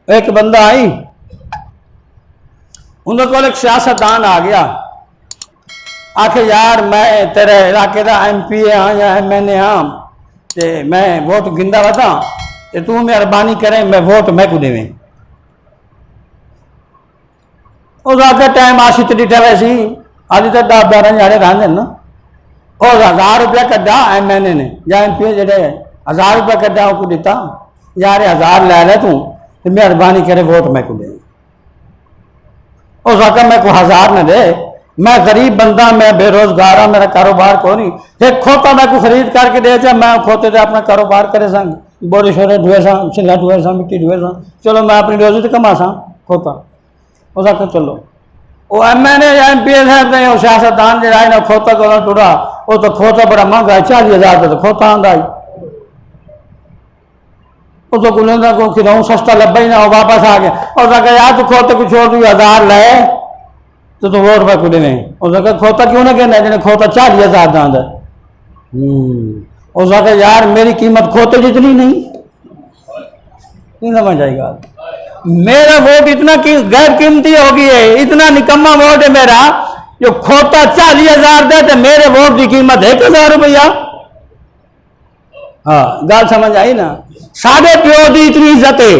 ایک بندہ آئی انہوں کو ایک سیاستدان آ گیا آخر یار میں تیرے علاقے دا ایم پی اے ہاں یا ایم این اے ہاں تے میں ووٹ گندا ودا تے تو مہربانی کریں میں ووٹ میں کو دیویں اس آخر ٹائم آسی تے ڈٹھا ویسی آدھی تو 10-12 جاڑے رہندے نا اور 1000 روپیہ کڈا ایم این اے نے یا ایم پی اے جڑے 1000 روپیہ کڈا وہ کو دیتا یار 1000 لے لے تو مہربانی کرے ووٹ میں کو دے اس آخر میں کو 1000 نہ دے میں غریب بندہ میں بے روزگار ہوں میرا کاروبار کو نہیں ایک کھوتا میں کو خرید کر کے دے جا میں کھوتے دے اپنا کاروبار کرے سا بورے شورے ڈھوئے سا چلا ڈھوئے سا مٹی ڈھوئے سا چلو میں اپنی روزی تو کما سا کھوتا اس آخر چلو وہ ایم این اے یا ایم پی اے صاحب نے سیاستدان جہاں ہے نا کھوتا کو ٹوڑا وہ تو کھوتا بڑا مہنگا ہے 40,000 کا تو کھوتا آندا ہے وہ تو کلندہ کو کھلاؤں سستا لبا ہی نہ وہ واپس آ گیا اور کہا یار تو کھوتے کو چھوڑ دوں 1000 لے تو ووٹ پہ کو دینے اس نے کہا کھوتا کیوں نہ کہنا جنہیں کھوتا 40,000 کا آندا اس نے کہا یار میری قیمت کھوتے جتنی نہیں سمجھ آئی گا میرا ووٹ اتنا غیر قیمتی ہوگی ہے اتنا نکما ووٹ ہے میرا جو کھوتا 40,000 دے تو میرے ووٹ کی قیمت 1,000 روپیہ ہاں گل سمجھ آئی نا ساڈے پیو دی اتنی عزت ہے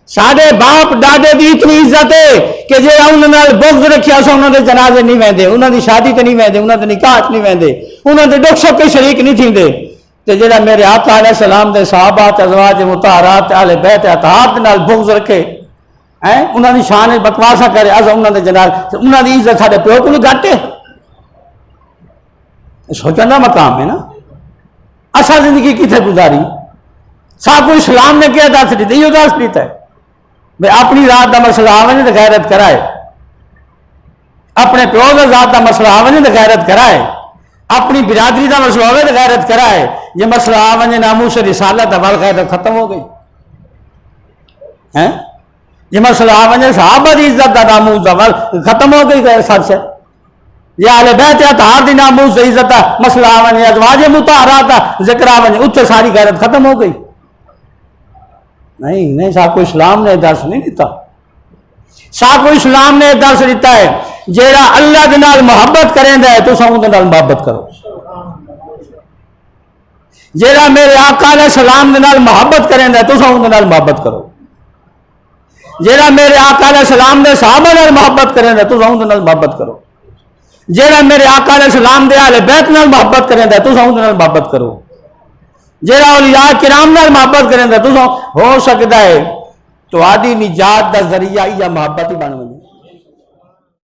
ساڈے باپ ڈاڈے دی اتنی عزت ہے کہ جے انہاں نال بغض رکھیا سو انہاں دے جنازے نہیں ویندے انہاں دی شادی تے نہیں ویندے انہاں دے نکاح نہیں ویندے انہاں دے دکھ سکھ کے شریک نہیں تھیندے تے جڑا میرے آقا علیہ السلام دے صحابہ ازواج مطہرات اہل بیت اطہار دے نال بغض رکھے ہیں انہاں دی شان بکواسا کرے از انہاں دے جنازے انہاں دی عزت ساڈے پیو کو گھٹ ہے سوچن دا مقام ہے نا اسا زندگی کتنے گزاری سب کو اسلام نے کیا دس دیتا یہ دس دیتا ہے بھائی اپنی رات کا مسئلہ آوے تو غیرت کرائے اپنے پیو کا ذات کا مسئلہ آوے تو غیرت کرائے اپنی برادری کا مسئلہ ہوئے تو غیرت کرائے یہ مسئلہ آوے ناموس رسالت ول غیرت ختم ہو گئی یہ مسئلہ آوے صحابہ دی عزت کا ناموس ول ختم ہو گئی سچ ہے یہ اہل بیت اطہار دی ناموس دی عزت کا مسئلہ آوے ازواج مطہرات دا ذکر آوے اتنے ساری غیرت ختم ہو گئی نہیں سب کو اسلام نے درس نہیں دیتا سب کو اسلام نے درس دیتا ہے جیڑا اللہ دے نال محبت کریں دے تو سب دے نال محبت کرو جیڑا میرے آقا علیہ السلام دے نال محبت کریں دے تو سب دے نال محبت کرو جیڑا میرے آقا علیہ السلام دے صحابہ نال محبت کریں دے تو سب دے نال محبت کرو جیڑا میرے آقا علیہ السلام دے اہل بیت نال محبت کریں دے تو سب دے نال محبت کرو جیڑا اولیاء کرام نال محبت کریں تو ہو سکتا ہے تو آدھی نجات دا ذریعہ یا محبت ہی بن گئی